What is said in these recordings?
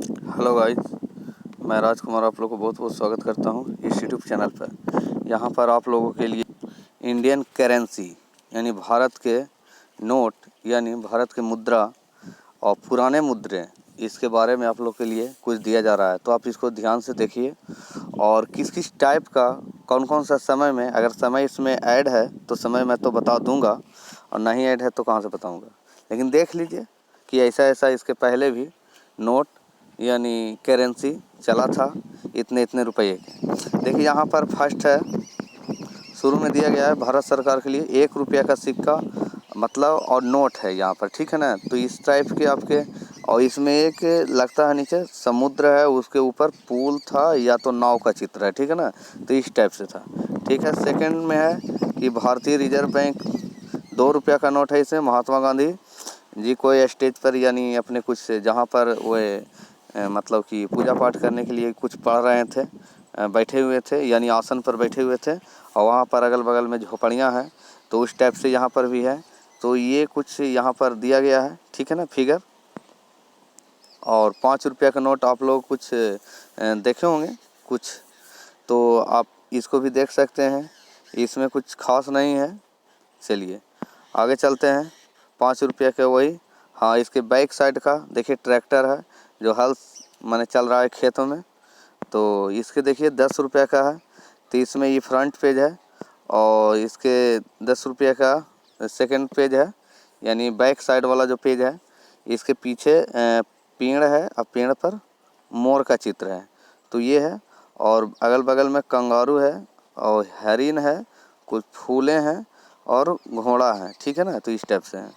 Hello guys, मैं राजकुमार आप लोगों को बहुत बहुत स्वागत करता हूं इस यूट्यूब चैनल पर। यहां पर आप लोगों के लिए इंडियन करेंसी यानी भारत के नोट यानी भारत के मुद्रा और पुराने मुद्रे इसके बारे में आप लोग के लिए कुछ दिया जा रहा है। तो आप इसको ध्यान से देखिए और किस किस टाइप का कौन कौन सा समय में, अगर समय इसमें ऐड है तो समय मैं तो बता दूंगा और नहीं ऐड है तो कहाँ से बताऊंगा। लेकिन देख लीजिए कि ऐसा ऐसा इसके पहले भी नोट यानी करेंसी चला था इतने इतने रुपये के। देखिए यहाँ पर फर्स्ट है, शुरू में दिया गया है भारत सरकार के लिए 1 रुपया का सिक्का मतलब और नोट है यहाँ पर, ठीक है ना। तो इस टाइप के आपके, और इसमें एक लगता है नीचे समुद्र है, उसके ऊपर पुल था या तो नाव का चित्र है, ठीक है ना। तो इस टाइप से था, ठीक है। सेकंड में है कि भारतीय रिजर्व बैंक 2 रुपया का नोट है। इसमें महात्मा गांधी जी कोई स्टेज पर यानी अपने कुछ जहाँ पर वे मतलब कि पूजा पाठ करने के लिए कुछ पढ़ रहे थे, बैठे हुए थे यानी आसन पर बैठे हुए थे, और वहाँ पर अगल बगल में झोपड़ियाँ हैं, तो उस टाइप से यहाँ पर भी है। तो ये कुछ यहाँ पर दिया गया है, ठीक है ना, फिगर। और 5 रुपया का नोट आप लोग कुछ देखे होंगे कुछ, तो आप इसको भी देख सकते हैं, इसमें कुछ खास नहीं है। चलिए आगे चलते हैं। 5 रुपया का वही, हाँ, इसके बैक साइड का देखिए ट्रैक्टर है जो हल माने चल रहा है खेतों में। तो इसके देखिए 10 रुपया का है, तो इसमें ये फ्रंट पेज है, और इसके 10 रुपया का सेकंड पेज है यानी बैक साइड वाला जो पेज है। इसके पीछे पेड़ है और पेड़ पर मोर का चित्र है, तो ये है। और अगल बगल में कंगारू है और हरिन है, कुछ फूलें हैं और घोड़ा है, ठीक है ना। तो इस टाइप से है।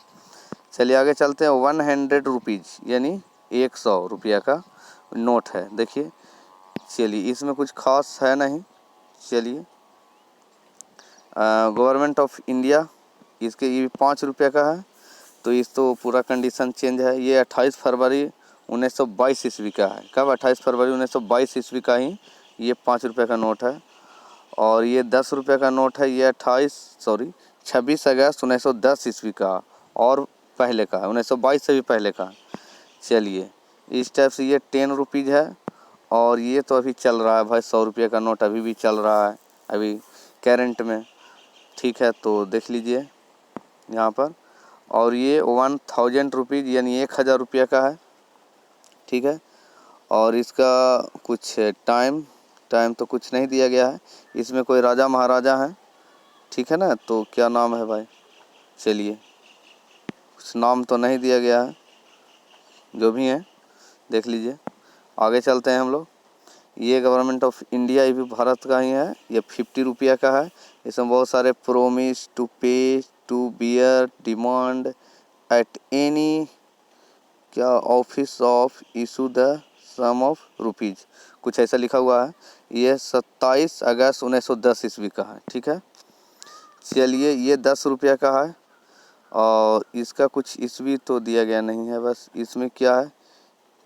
चलिए आगे चलते हैं। 100 रुपीज़ यानी 100 रुपया का नोट है, देखिए। चलिए इसमें कुछ खास है नहीं। चलिए गवर्नमेंट ऑफ इंडिया, इसके ये 5 रुपया का है, तो इस तो पूरा कंडीशन चेंज है। ये 28 फरवरी 1922 ईस्वी का है। कब? 28 फरवरी 1922 ईस्वी का ही ये 5 रुपया का नोट है। और ये 10 रुपया का नोट है, ये 26 अगस्त 1910 ईस्वी का और पहले का है, 1922 से भी पहले का। चलिए इस टाइप से ये 10 रुपीज़ है, और ये तो अभी चल रहा है भाई, 100 रुपये का नोट अभी भी चल रहा है अभी करेंट में, ठीक है। तो देख लीजिए यहाँ पर। और ये 1000 रुपीज़ यानी 1000 रुपया का है, ठीक है। और इसका कुछ टाइम तो कुछ नहीं दिया गया है। इसमें कोई राजा महाराजा हैं, ठीक है ना। तो क्या नाम है भाई, चलिए कुछ नाम तो नहीं दिया गया है, जो भी है देख लीजिए। आगे चलते हैं हम लोग। ये गवर्नमेंट ऑफ इंडिया, ये भी भारत का ही है। ये 50 रुपया का है। इसमें बहुत सारे promise to pay to bearer demand at any क्या office of issue the sum of rupees, कुछ ऐसा लिखा हुआ है। ये 27 अगस्त 1910 ईस्वी का है, ठीक है। चलिए ये 10 रुपया का है, और इसका कुछ ईस्वी तो दिया गया नहीं है। बस इसमें क्या है,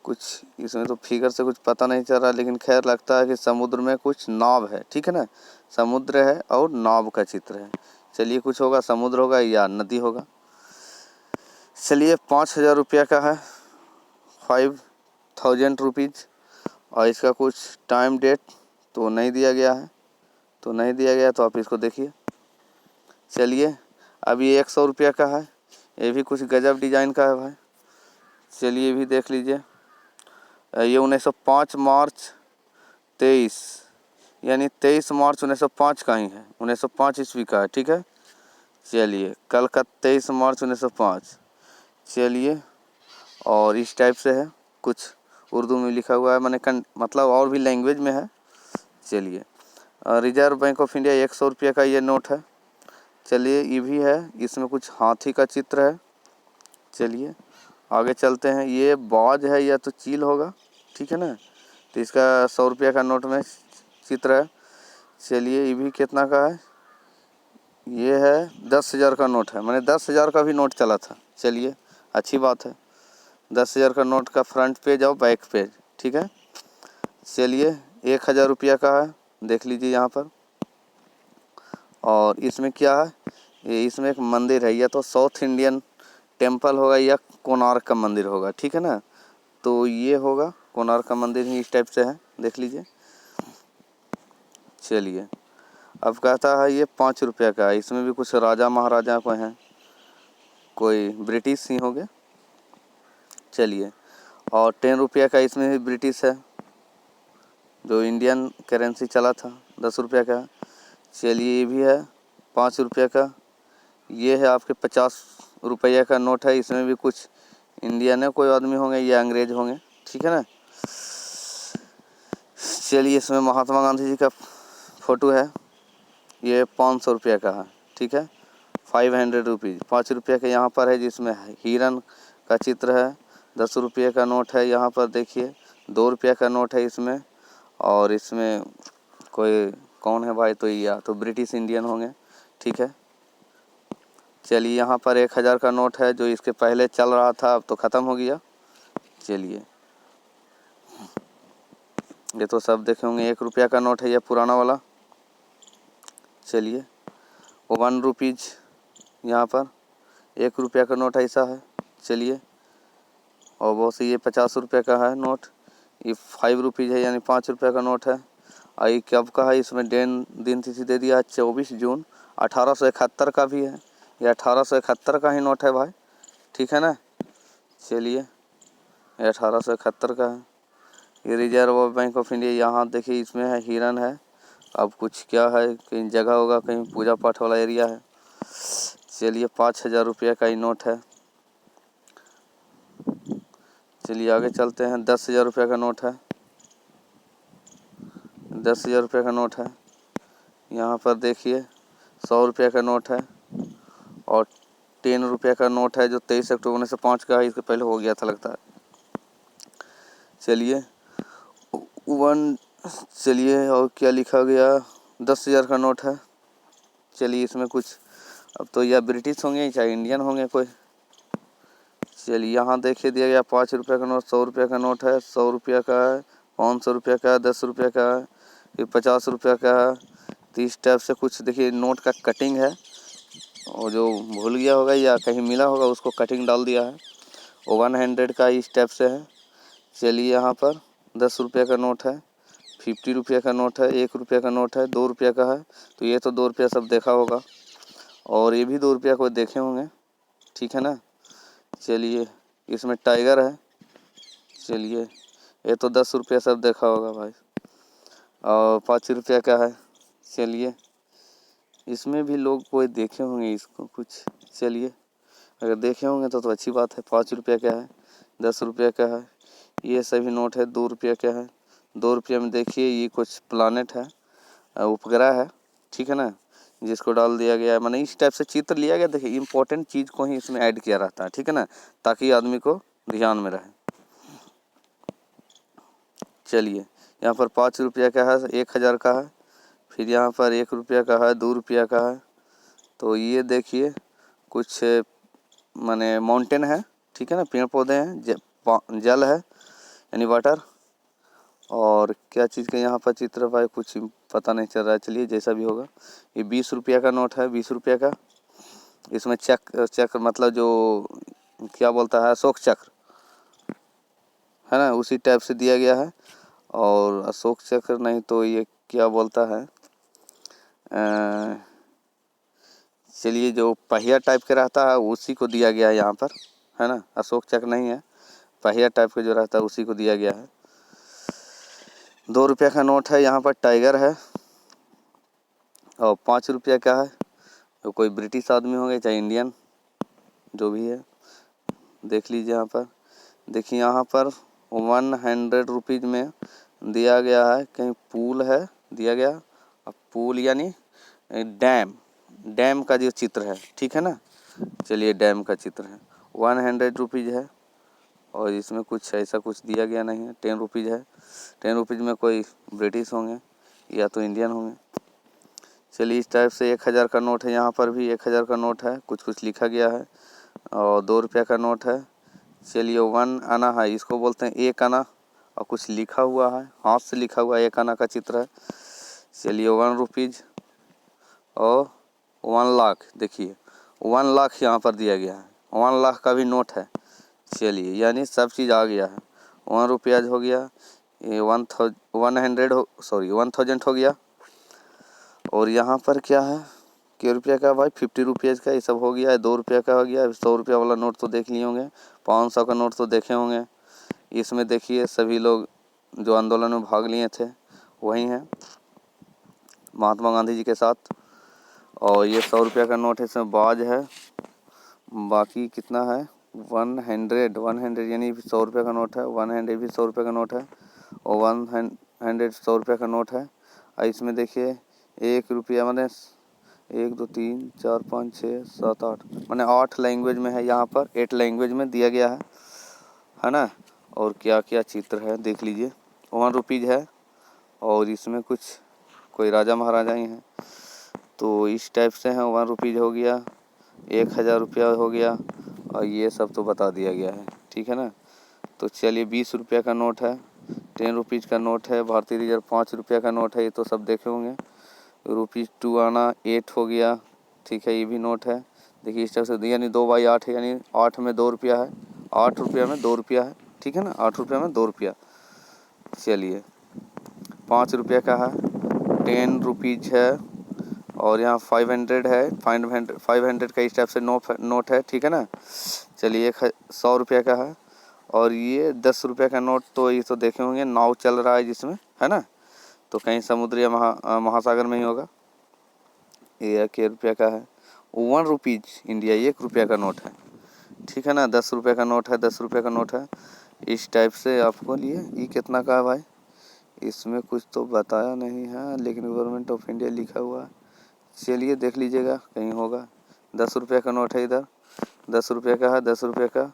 कुछ इसमें तो फिगर से कुछ पता नहीं चल रहा, लेकिन खैर लगता है कि समुद्र में कुछ नाव है, ठीक है ना। समुद्र है और नाव का चित्र है। चलिए कुछ होगा, समुद्र होगा या नदी होगा। चलिए 5000 रुपया का है, 5000 रुपीज़। और इसका कुछ टाइम डेट तो नहीं दिया गया है, तो नहीं दिया गया, तो आप इसको देखिए। चलिए अब ये 100 रुपया का है, ये भी कुछ गजब डिज़ाइन का है भाई। चलिए ये भी देख लीजिए। ये 1905 मार्च 23 यानी 23 मार्च 1905 का ही है, 1905 ईस्वी का है, ठीक है। चलिए कल का 23 मार्च 1905। चलिए और इस टाइप से है, कुछ उर्दू में लिखा हुआ है, मैंने मतलब और भी लैंग्वेज में है। चलिए रिजर्व बैंक ऑफ इंडिया 100 रुपये का ये नोट है। चलिए ये भी है, इसमें कुछ हाथी का चित्र है। चलिए आगे चलते हैं। ये बाज है या तो चील होगा, ठीक है ना। तो इसका 100 रुपया का नोट में चित्र है। चलिए ये भी कितना का है, ये है 10,000 का नोट है, मैंने 10,000 का भी नोट चला था। चलिए अच्छी बात है, 10,000 का नोट का फ्रंट पेज और बैक पेज, ठीक है। चलिए 1,000 रुपया का है, देख लीजिए यहाँ पर। और इसमें क्या है, ये इसमें एक मंदिर है, या तो साउथ इंडियन टेम्पल होगा या कोणार्क का मंदिर होगा, ठीक है ना। तो ये होगा कोणार्क का मंदिर ही इस टाइप से है, देख लीजिए। चलिए अब कहता है ये 5 रुपये का है, इसमें भी कुछ राजा महाराजा को हैं, कोई ब्रिटिश ही हो गया। चलिए और 10 रुपये का इसमें भी ब्रिटिश है, जो इंडियन करेंसी चला था 10 रुपये का। चलिए ये भी है 5 रुपये का। ये है आपके 50 रुपये का नोट है, इसमें भी कुछ इंडियन है, कोई आदमी होंगे या अंग्रेज होंगे, ठीक है ना। चलिए इसमें महात्मा गांधी जी का फ़ोटो है, ये 500 रुपये का है, ठीक है। 500 रुपीज़ 5 रुपये का यहाँ पर है, जिसमें हिरन का चित्र है। 10 रुपये का नोट है यहाँ पर देखिए, 2 रुपये का नोट है इसमें, और इसमें कोई कौन है भाई, तो या तो ब्रिटिश इंडियन होंगे, ठीक है। चलिए यहाँ पर 1000 का नोट है, जो इसके पहले चल रहा था, अब तो ख़त्म हो गया। चलिए ये तो सब देखे होंगे, 1 रुपये का नोट है ये पुराना वाला। चलिए 1 रुपीज़ यहाँ पर 1 रुपये का नोट ऐसा है। चलिए और बहुत से ये 50 रुपये का है नोट, ये 5 रुपीज़ है, यानी 5 रुपये का नोट है। और ये कब का है, इसमें दिन तिथि दे दिया 24 जून 1871 का भी है, ये 1871 का ही नोट है भाई, ठीक है ना। चलिए ये 1871 का है। ये रिजर्व बैंक ऑफ इंडिया, यहाँ देखिए इसमें है हिरन है। अब कुछ क्या है, कहीं जगह होगा, कहीं पूजा पाठ वाला एरिया है। चलिए 5000 रुपये का ही नोट है। चलिए आगे चलते हैं, 10,000 रुपये का नोट है, 10,000 रुपये का नोट है। यहाँ पर देखिए 100 रुपये का नोट है, और 10 रुपये का नोट है, जो 23 अक्टूबर 1905 का है, इसके पहले हो गया था लगता है। चलिए चलिए और क्या लिखा गया, 10,000 का नोट है। चलिए इसमें कुछ, अब तो या ब्रिटिश होंगे चाहे इंडियन होंगे कोई। चलिए यहाँ देखिए दिया गया 5 रुपये का नोट, 100 रुपये का नोट है, 100 रुपये का है, 500 रुपये का है, 10 रुपये का है, फिर 50 रुपये का है। तो इस टाइप से कुछ देखिए नोट का कटिंग है, और जो भूल गया होगा या कहीं मिला होगा उसको कटिंग डाल दिया है। 100 का इस टाइप से है। चलिए यहाँ पर 10 रुपये का नोट है, 50 रुपये का नोट है, 1 रुपये का नोट है, 2 रुपये का है। तो ये तो 2 रुपया सब देखा होगा, और ये भी 2 रुपया कोई देखे होंगे, ठीक है ना। चलिए इसमें टाइगर है। चलिए ये तो 10 रुपया सब देखा होगा भाई, और 5 रुपये का है। चलिए इसमें भी लोग कोई देखे होंगे इसको कुछ। चलिए अगर देखे होंगे तो अच्छी बात है। 5 रुपये का है, 10 रुपये का है, ये सभी नोट है। 2 रुपये का है, 2 रुपये में देखिए ये कुछ प्लानेट है, उपग्रह है, ठीक है ना, जिसको डाल दिया गया है। मैंने इस टाइप से चित्र लिया गया, देखिए इंपॉर्टेंट चीज़ को ही इसमें ऐड किया रहता है, ठीक है ना, ताकि आदमी को ध्यान में रहे। चलिए यहाँ पर 5 रुपये का है, 1000 का है, फिर यहाँ पर 1 रुपये का है, 2 रुपये का है। तो ये देखिए कुछ माने माउंटेन है, ठीक है ना, पेड़ पौधे हैं, जल है यानी वाटर, और क्या चीज़ का यहाँ पर चित्र भाई कुछ पता नहीं चल रहा है। चलिए जैसा भी होगा, ये 20 रुपये का नोट है, 20 रुपये का। इसमें चक्र मतलब जो क्या बोलता है, अशोक चक्र है ना, उसी टाइप से दिया गया है। और अशोक चक्र नहीं तो ये क्या बोलता है, चलिए जो पहिया टाइप के रहता है उसी को दिया गया है यहाँ पर, है ना। अशोक चक्र नहीं है, पहिया टाइप का जो रहता है उसी को दिया गया है। 2 रुपये का नोट है, यहाँ पर टाइगर है, और 5 रुपये का है, तो कोई ब्रिटिश आदमी होंगे चाहे इंडियन, जो भी है। देख लीजिए यहाँ पर, देखिए यहाँ पर 100 रुपीज़ में दिया गया है, कहीं पुल है दिया गया। अब पुल यानी डैम का जो चित्र है, ठीक है ना। चलिए डैम का चित्र है, 100 रुपीज़ है, और इसमें कुछ ऐसा कुछ दिया गया नहीं है। 10 रुपीज़ है, 10 रुपीज़ में कोई ब्रिटिश होंगे या तो इंडियन होंगे। चलिए इस टाइप से 1000 का नोट है, यहाँ पर भी 1000 का नोट है, कुछ कुछ लिखा गया है, और 2 रुपये का नोट है। चलिए 1 आना है, इसको बोलते हैं 1 आना, और कुछ लिखा हुआ है, हाथ से लिखा हुआ 1 आना का चित्र है। चलिए 1 रुपीज़ और 1 लाख, देखिए 1 लाख यहाँ पर दिया गया है, 1 लाख का भी नोट है। चलिए यानी सब चीज़ आ गया है, ₹1 हो गया, ये 1000 हो गया। और यहाँ पर क्या है, क्या रुपये का भाई, 50 रुपीज़ का ये सब हो गया है। ₹2 का हो गया। 100 रुपये वाला नोट तो देख लिए होंगे, 500 का नोट तो देखे होंगे। इसमें देखिए सभी लोग जो आंदोलन में भाग लिए थे वही हैं, महात्मा गांधी जी के साथ। और ये 100 रुपये का नोट है, इसमें बाज है। बाकी कितना है, 100 यानी 100 रुपये का नोट है। 100 भी 100 रुपये का नोट है, और 100 100 रुपये का नोट है। और इसमें देखिए ₹1 मैंने 1 2 3 4 5 6 7 8 मैंने 8 लैंग्वेज में है, यहाँ पर 8 लैंग्वेज में दिया गया है ना। और क्या क्या चित्र है देख लीजिए। ₹1 है, और इसमें कुछ कोई राजा महाराजा ही हैं, तो इस टाइप से है। ₹1 हो गया, 1000 रुपया हो गया, और ये सब तो बता दिया गया है, ठीक है ना। तो चलिए ₹20 का नोट है, ₹10 का नोट है, भारतीय रिजर्व ₹5 का नोट है, ये तो सब देखे होंगे। ₹2 आना 8 हो गया, ठीक है, ये भी नोट है। देखिए इस तरह से, यानी 2/8 है, यानी 8 में ₹2 है, ₹8 में ₹2 है, ठीक है ना, ₹8 में ₹2। चलिए ₹5 का है, ₹10 है, और यहाँ 500 है, 500 का इस टाइप से नोट है, ठीक है ना। चलिए ₹100 का है, और ये ₹10 का नोट तो ये तो देखे होंगे, नाव चल रहा है जिसमें, है ना, तो कहीं समुद्र या महासागर में ही होगा। ये ₹1 का है। ₹1 इंडिया, ₹1 का नोट है, ठीक है ना। ₹10 का नोट है, ₹10 का नोट है, इस टाइप से आपको लिए। ये कितना का है भाई, इसमें कुछ तो बताया नहीं है, लेकिन गवर्नमेंट ऑफ इंडिया लिखा हुआ है। चलिए देख लीजिएगा, कहीं होगा। ₹10 का नोट है, इधर ₹10 का है, ₹10 का।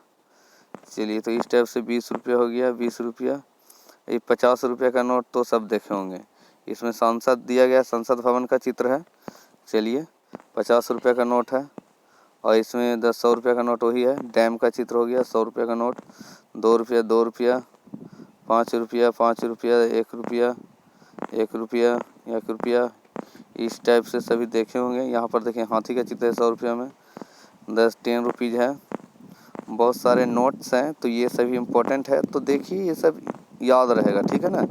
चलिए तो इस टाइप से ₹20 हो गया, ₹20। ये ₹50 का नोट तो सब देखे होंगे, इसमें संसद दिया गया, संसद भवन का चित्र है। चलिए ₹50 का नोट है, और इसमें ₹100 का नोट वही है, डैम का चित्र हो गया। ₹100 का नोट, ₹2 ₹2, ₹5 ₹5, ₹1 इस टाइप से सभी देखे होंगे। यहाँ पर देखिए हाथी का चित्र है ₹100 में, ₹10 है। बहुत सारे नोट्स हैं, तो ये सभी इम्पोर्टेंट है, तो देखिए ये सब याद रहेगा, ठीक है ना।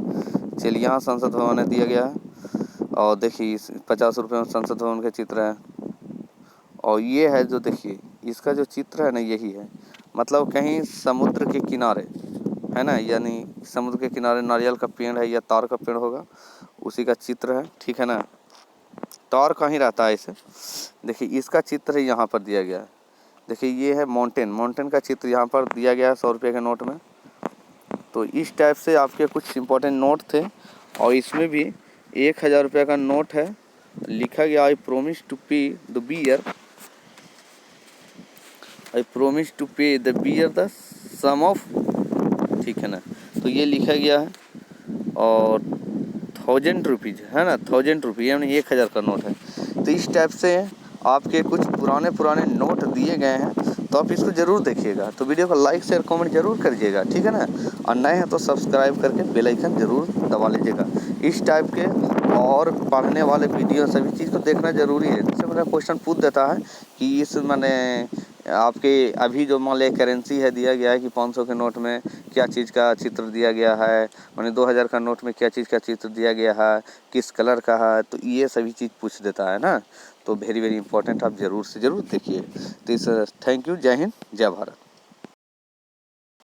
चलिए यहाँ संसद भवन है दिया गया है, और देखिए ₹50 में संसद भवन का चित्र है। और ये है जो देखिए इसका जो चित्र है ना, यही है, मतलब कहीं समुद्र के किनारे है ना, यानी समुद्र के किनारे नारियल का पेड़ है या तार का पेड़ होगा, उसी का चित्र है, ठीक है ना। तार कहीं रहता है इसे, देखिए इसका चित्र यहाँ पर दिया गया है। देखिए ये है माउंटेन का चित्र यहाँ पर दिया गया है ₹100 के नोट में। तो इस टाइप से आपके कुछ इम्पोर्टेंट नोट थे, और इसमें भी ₹1000 का नोट है, लिखा गया I promise to pay the bearer the sum of, ठीक है ना। तो ये लिखा गया है, और ₹1000 है ना, ₹1000 यानी 1000 का नोट है। तो इस टाइप से आपके कुछ पुराने नोट दिए गए हैं, तो आप इसको ज़रूर देखिएगा। तो वीडियो को लाइक शेयर कमेंट जरूर करिएगा, ठीक है ना। और नए हैं तो सब्सक्राइब करके बेल आइकन जरूर दबा लीजिएगा। इस टाइप के और पढ़ने वाले वीडियो सभी चीज़ को देखना ज़रूरी है। जैसे मेरा क्वेश्चन पूछ देता है कि इस मैंने आपके अभी जो मान लिया करेंसी है दिया गया है कि 500 के नोट में क्या चीज़ का चित्र दिया गया है, माने 2000 का नोट में क्या चीज़ का चित्र दिया गया है, किस कलर का है, तो ये सभी चीज़ पूछ देता है ना। तो वेरी इंपॉर्टेंट, आप ज़रूर से ज़रूर देखिए। तो इस थैंक यू, जय हिंद, जय भारत।